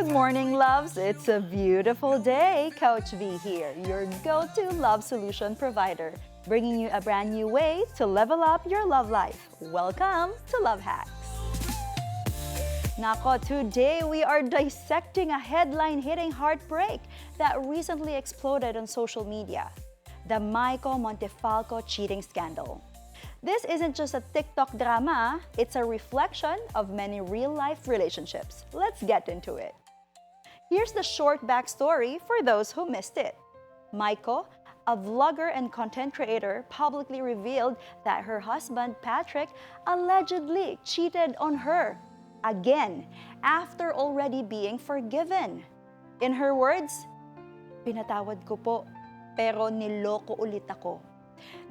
Good morning, loves. It's a beautiful day. Coach V here, your go-to love solution provider, bringing you a brand new way to level up your love life. Welcome to Love Hacks. Nako, today we are dissecting a headline-hitting heartbreak that recently exploded on social media. The Meiko Montefalco cheating scandal. This isn't just a TikTok drama, it's a reflection of many real-life relationships. Let's get into it. Here's the short backstory for those who missed it. Meiko, a vlogger and content creator, publicly revealed that her husband, Patrick, allegedly cheated on her again after already being forgiven. In her words, "Pinatawad ko po, pero niloko ulit ako."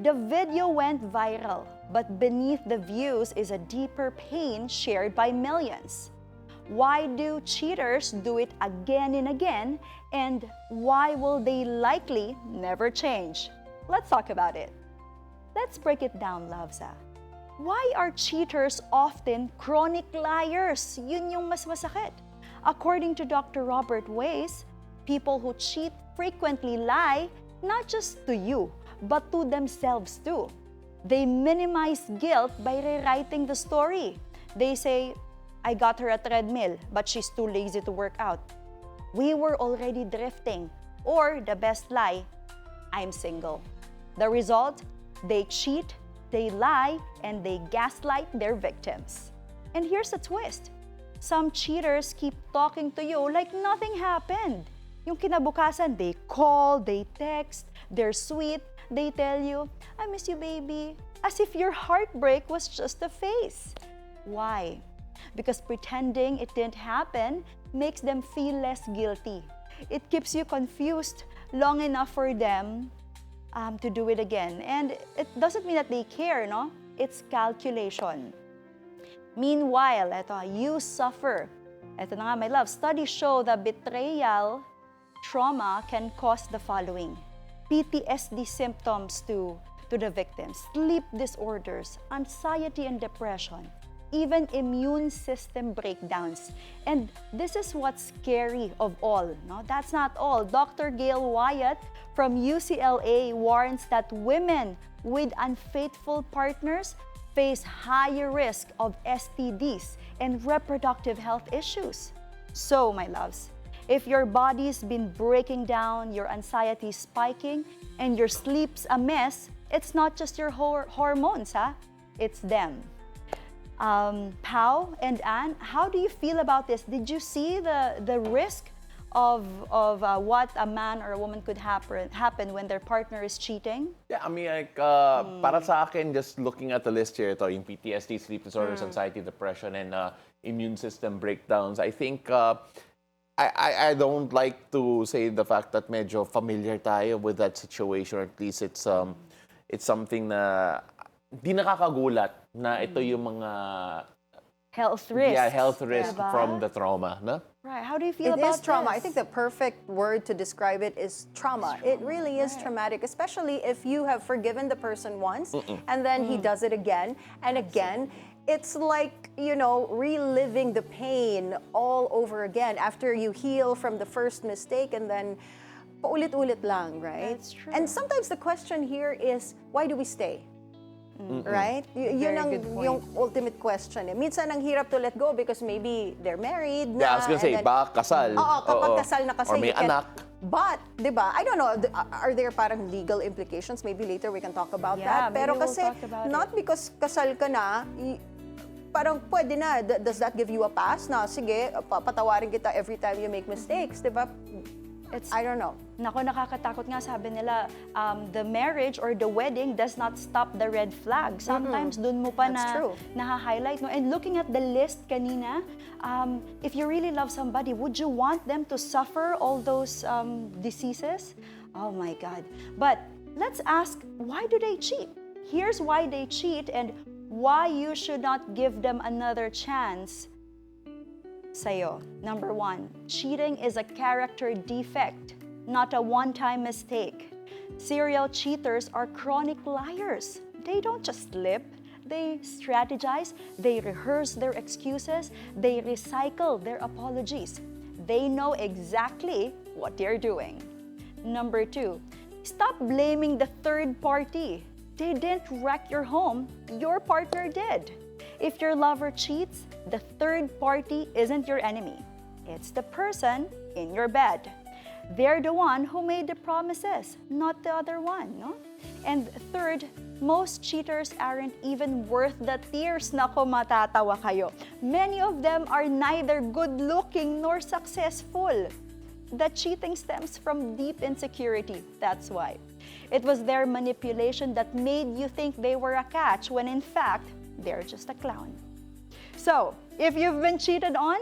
The video went viral, but beneath the views is a deeper pain shared by millions. Why do cheaters do it again and again, and why will they likely never change? Let's talk about it. Let's break it down, Lavza. Why are cheaters often chronic liars? Yun yung mas masakit. According to Dr. Robert Weiss, people who cheat frequently lie not just to you, but to themselves too. They minimize guilt by rewriting the story. They say, "I got her a treadmill, but she's too lazy to work out. We were already drifting." Or the best lie, "I'm single." The result, they cheat, they lie, and they gaslight their victims. And here's the twist. Some cheaters keep talking to you like nothing happened. Yung kinabukasan, they call, they text, they're sweet, they tell you, "I miss you, baby," as if your heartbreak was just a phase. Why? Because pretending it didn't happen makes them feel less guilty. It keeps you confused long enough for them to do it again. And it doesn't mean that they care, no? It's calculation. Meanwhile, you suffer. Ito na nga, my love. Studies show that betrayal trauma can cause the following: PTSD symptoms to the victims, sleep disorders, anxiety and depression, even immune system breakdowns. And this is what's scary of all. No? That's not all. Dr. Gail Wyatt from UCLA warns that women with unfaithful partners face higher risk of STDs and reproductive health issues. So, my loves, if your body's been breaking down, your anxiety spiking, and your sleep's a mess, it's not just your hormones, it's them. Pao and Anne, how do you feel about this? Did you see the risk of what a man or a woman could happen when their partner is cheating? Yeah, I mean, like, para sa akin, just looking at the list here, ito, yung PTSD, sleep disorders, anxiety, depression, and immune system breakdowns, I think I don't like to say the fact that medyo familiar tayo with that situation, or at least it's something na di nakakagulat na ito yung mga health risks. Yeah, health risk from the trauma, no? Right. How do you feel about It is trauma. this? I think the perfect word to describe it is trauma. It really is traumatic, especially if you have forgiven the person once and then he does it again and again. It's like, reliving the pain all over again after you heal from the first mistake, and then paulit-ulit lang, right? That's true. And sometimes the question here is, why do we stay? Right? Yun ang yung ultimate question. Minsan ang hirap to let go because maybe they're married na. Yeah, I was gonna say, baka kasal. Oo, kapag kasal na kasi. Or may anak. But, di ba, I don't know, are there parang legal implications? Maybe later we can talk about that. Pero maybe we'll kasi, talk about not because kasal ka na, parang pwede na. Does that give you a pass na, sige, patawarin kita every time you make mistakes, di ba? I don't know. Nako, nakakatakot nga, sabi nila, the marriage or the wedding does not stop the red flag. Sometimes dun mo pa na-highlight. No? And looking at the list kanina, if you really love somebody, would you want them to suffer all those diseases? Oh my God. But let's ask, why do they cheat? Here's why they cheat and why you should not give them another chance. Sa'yo, number one, cheating is a character defect, not a one-time mistake. Serial cheaters are chronic liars. They don't just slip. They strategize, they rehearse their excuses, they recycle their apologies. They know exactly what they're doing. Number 2, stop blaming the third party. They didn't wreck your home, your partner did. If your lover cheats, the third party isn't your enemy. It's the person in your bed. They're the one who made the promises, not the other one, no? And third, most cheaters aren't even worth the tears. Nako, matatawa kayo. Many of them are neither good-looking nor successful. The cheating stems from deep insecurity, that's why. It was their manipulation that made you think they were a catch when in fact, they're just a clown. So, if you've been cheated on,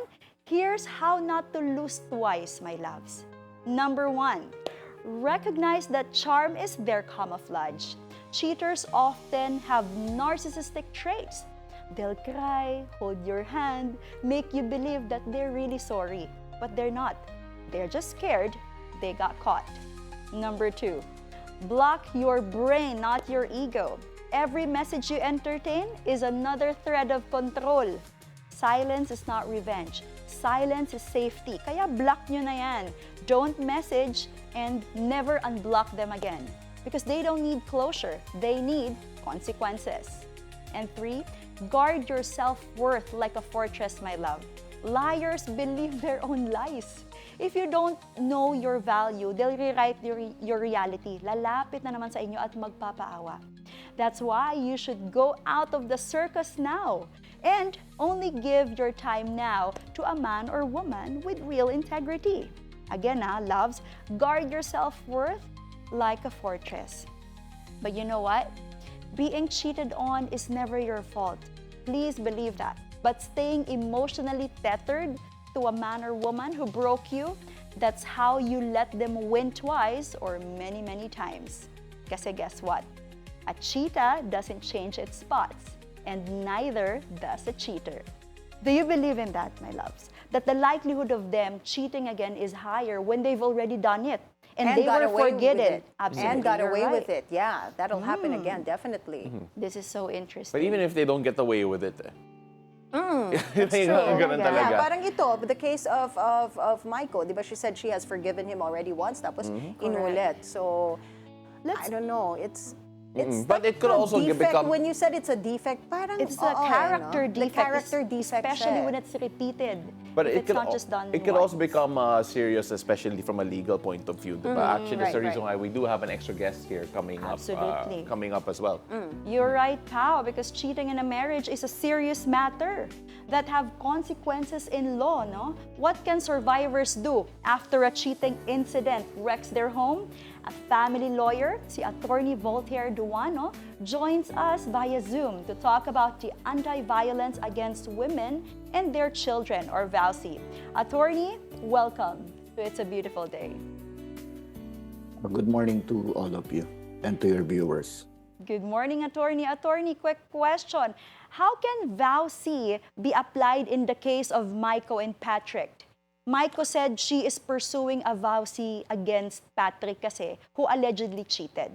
here's how not to lose twice, my loves. Number 1, recognize that charm is their camouflage. Cheaters often have narcissistic traits. They'll cry, hold your hand, make you believe that they're really sorry, but they're not. They're just scared they got caught. Number 2, block your brain, not your ego. Every message you entertain is another thread of control. Silence is not revenge. Silence is safety. Kaya block nyo na yan. Don't message and never unblock them again. Because they don't need closure. They need consequences. And 3, guard your self-worth like a fortress, my love. Liars believe their own lies. If you don't know your value, they'll rewrite your reality. Lalapit na naman sa inyo at magpapaawa. That's why you should go out of the circus now and only give your time now to a man or woman with real integrity. Again, loves, guard your self-worth like a fortress. But you know what? Being cheated on is never your fault. Please believe that. But staying emotionally tethered to a man or woman who broke you, that's how you let them win twice or many, many times. Kasi guess what? A cheetah doesn't change its spots, and neither does a cheater. Do you believe in that, my loves? That the likelihood of them cheating again is higher when they've already done it and they got were away with forgiven. it. Absolutely, And got you're away right. with it. Yeah, that'll happen again, definitely. This is so interesting. But even if they don't get away with it, That's true. Ganun Yeah. talaga. Yeah, parang ito, the case of Meiko, di ba, she said she has forgiven him already once, tapos inulit. So, I don't know, it's But like it could a also defect. become- When you said it's a defect, parang It's a character no? defect. The character defect especially siya. when it's repeated. But if it's it could, not just done it could once. also become serious, especially from a legal point of view. Diba? Actually, that's the right, reason why we do have an extra guest here coming Absolutely. up, coming up as well. You're right, Pao, because cheating in a marriage is a serious matter that have consequences in law, no? What can survivors do after a cheating incident wrecks their home? A family lawyer, si Atty. Voltaire Duano, joins us via Zoom to talk about the anti-violence against women and their children, or VAW-C. Attorney, welcome to It's a Beautiful Day. Good morning to all of you and to your viewers. Good morning, Attorney. Attorney, quick question. How can VAW-C be applied in the case of Meiko and Patrick? Meiko said she is pursuing a VAW-C against Patrick kasi, who allegedly cheated.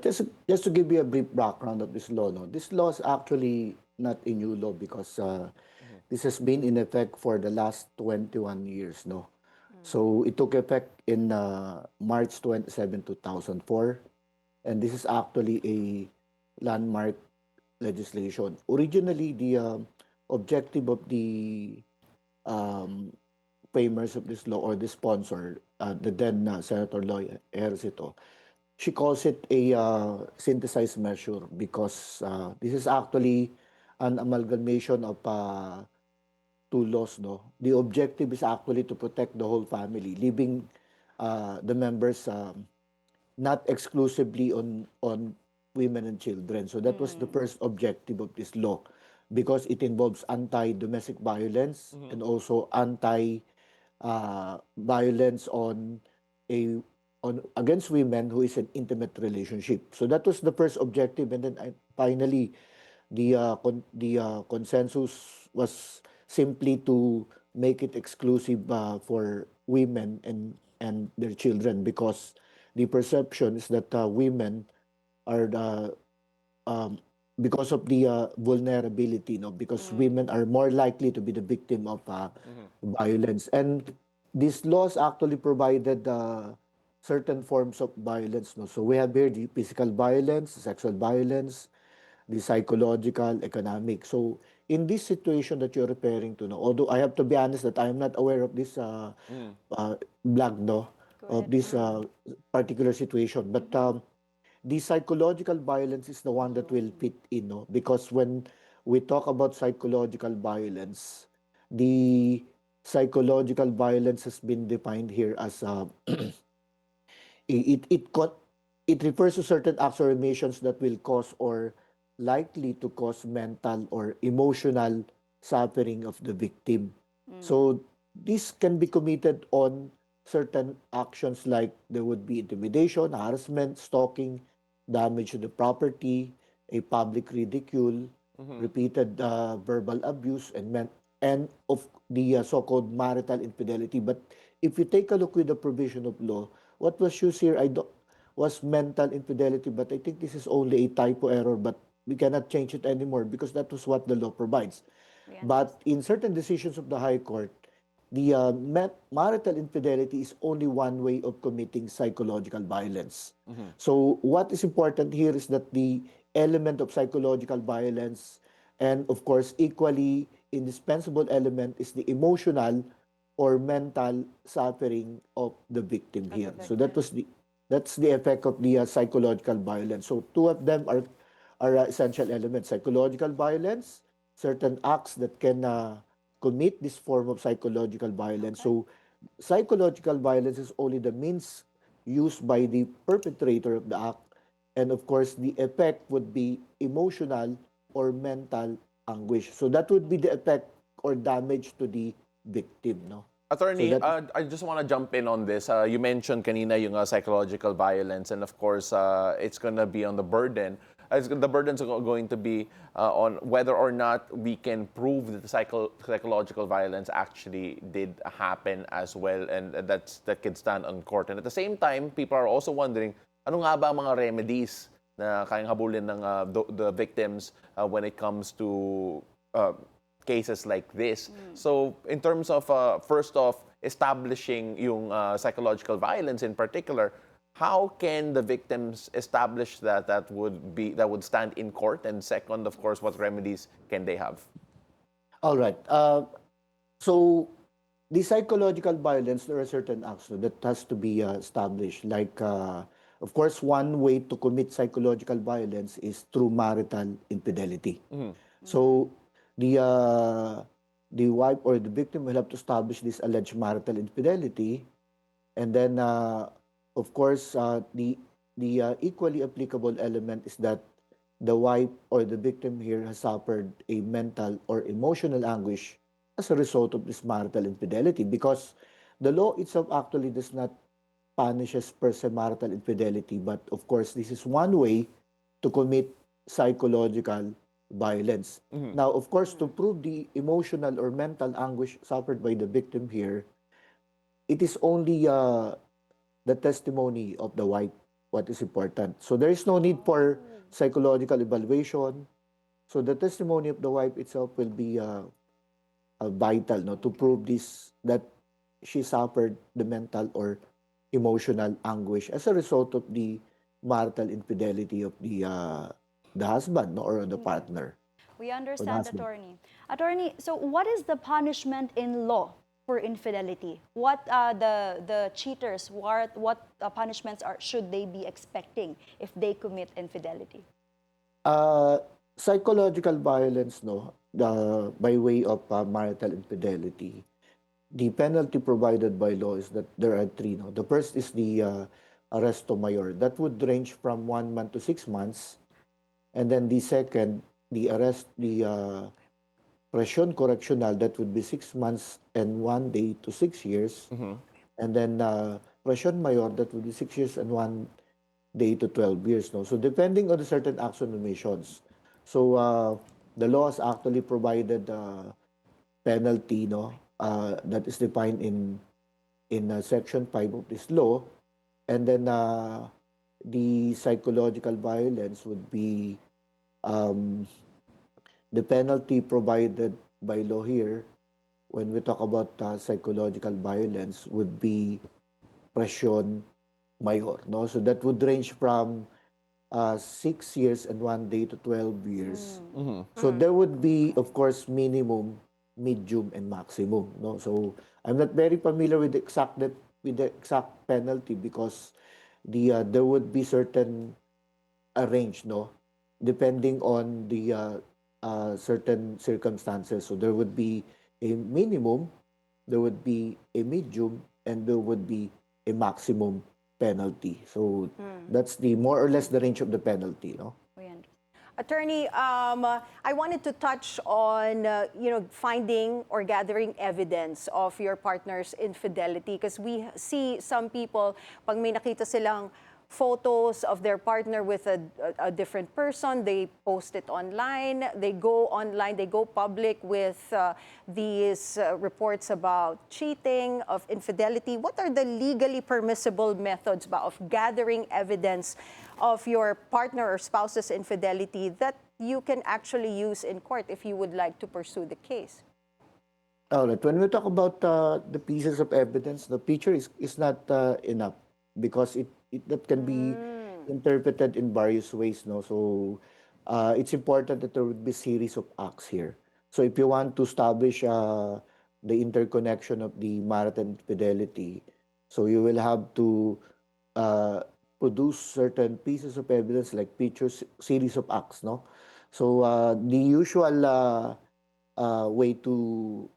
Just to give you a brief background of this law, no? This law is actually not a new law because this has been in effect for the last 21 years, no? So it took effect in March 27, 2004, and this is actually a landmark legislation. Originally, the objective of the framers of this law, or the sponsor, the then Senator Loy Ejercito, she calls it a synthesized measure because this is actually an amalgamation of two laws. No, the objective is actually to protect the whole family, leaving the members not exclusively on women and children. So that was the first objective of this law, because it involves anti-domestic violence and also anti-violence against women who is an intimate relationship. So that was the first objective, and then finally, the consensus was simply to make it exclusive for women and their children, because the perception is that women are because of the vulnerability, no, because women are more likely to be the victim of violence. And these laws actually provided certain forms of violence, no. So we have here the physical violence, sexual violence, the psychological, economic. So in this situation that you're referring to, no, although I have to be honest that I am not aware of this blog, no, of this particular situation, but the psychological violence is the one that will fit in, no? Because when we talk about psychological violence, the psychological violence has been defined here as it it co- it refers to certain acts or omissions that will cause or likely to cause mental or emotional suffering of the victim. So this can be committed on certain actions like there would be intimidation, harassment, stalking, damage to the property, a public ridicule, repeated verbal abuse, and of the so-called marital infidelity. But if you take a look with the provision of law, what was used here was mental infidelity, but I think this is only a typo error, but we cannot change it anymore because that was what the law provides. But in certain decisions of the High Court, the marital infidelity is only one way of committing psychological violence. So what is important here is that the element of psychological violence, and of course equally indispensable element, is the emotional or mental suffering of the victim here. So that's the effect of the psychological violence. So two of them are essential elements: psychological violence, certain acts that can commit this form of psychological violence. So psychological violence is only the means used by the perpetrator of the act, and of course the effect would be emotional or mental anguish. So that would be the effect or damage to the victim, no? So Attorney, that I just want to jump in on this. You mentioned kanina yung psychological violence, and of course, it's going to be on the burden. The burden's going to be on whether or not we can prove that the psychological violence actually did happen as well, and that can stand on court. And at the same time, people are also wondering, ano nga ba ang mga remedies na kayang habulin ng the victims when it comes to cases like this. So in terms of first off establishing yung psychological violence in particular, how can the victims establish that would stand in court? And second, of course, what remedies can they have? all right. So the psychological violence, there are certain acts that has to be established. Like, of course, one way to commit psychological violence is through marital infidelity. So the wife or the victim will have to establish this alleged marital infidelity, and then of course the equally applicable element is that the wife or the victim here has suffered a mental or emotional anguish as a result of this marital infidelity, because the law itself actually does not punishes per se marital infidelity, but of course this is one way to commit psychological violence. Now, of course, to prove the emotional or mental anguish suffered by the victim here, it is only the testimony of the wife what is important. So there is no need for psychological evaluation. So the testimony of the wife itself will be vital, no, to prove this, that she suffered the mental or emotional anguish as a result of the marital infidelity of the husband, no, or the partner. We Or the understand, husband. attorney. Attorney, so what is the punishment in law for infidelity? What the cheaters, what punishments should they be expecting if they commit infidelity? Psychological violence, no, by way of marital infidelity, the penalty provided by law is that there are three. No, the first is the arresto mayor. That would range from 1 month to 6 months, and then the second, the presyon correctional. That would be 6 months and 1 day to 6 years, and then presyon mayor. That would be 6 years and 1 day to 12 years. No, so depending on the certain acts and omissions. So the law has actually provided penalty, no, that is defined in section 5 of this law, and then the psychological violence would be Um, the penalty provided by law here, when we talk about psychological violence, would be presyon mayor, no? So that would range from 6 years and 1 day to 12 years. So there would be, of course, minimum, medium, and maximum, no? So I'm not very familiar with the exact penalty because there would be certain range, no, depending on the certain circumstances. So there would be a minimum, there would be a medium, and there would be a maximum penalty. So that's the more or less the range of the penalty, no? We understand. Attorney, I wanted to touch on, finding or gathering evidence of your partner's infidelity because we see some people, pag may nakita silang photos of their partner with a different person, they post it online, they go public with these reports about cheating, of infidelity. What are the legally permissible methods of gathering evidence of your partner or spouse's infidelity that you can actually use in court if you would like to pursue the case? All right. When we talk about the pieces of evidence, the picture is not enough because that can be interpreted in various ways, no? So it's important that there would be series of acts here. So if you want to establish the interconnection of the marital infidelity, so you will have to produce certain pieces of evidence like pictures, series of acts, no? So the usual way to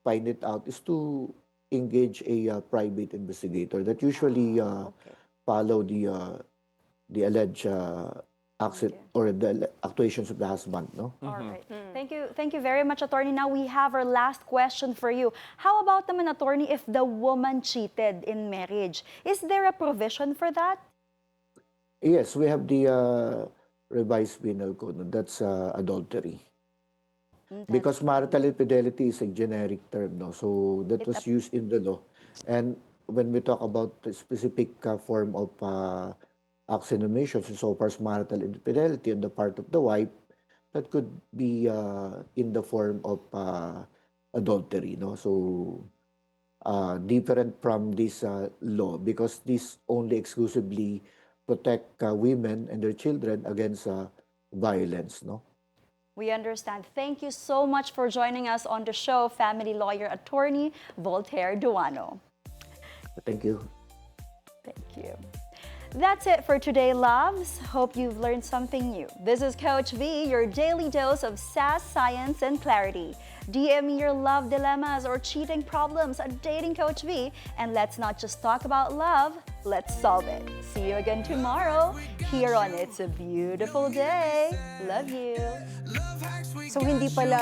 find it out is to engage a private investigator that usually follow the alleged accident or the actuations of the husband, no? All right. Thank you very much, attorney. Now we have our last question for you. How about naman, attorney, if the woman cheated in marriage? Is there a provision for that? Yes, we have the revised penal code, no? That's adultery. Because marital infidelity is a generic term, no? So that was used in the law. And when we talk about the specific form of acts and omissions, so far as marital infidelity on the part of the wife, that could be in the form of adultery, no? So different from this law because this only exclusively protect women and their children against violence, no? We understand. Thank you so much for joining us on the show, family lawyer attorney Voltaire Duano. Thank you. Thank you. That's it for today, loves. Hope you've learned something new. This is Coach V, your daily dose of sass, science, and clarity. DM me your love dilemmas or cheating problems at Dating Coach V, and let's not just talk about love, let's solve it. See you again tomorrow here on It's a Beautiful Day. Love you. So hindi pala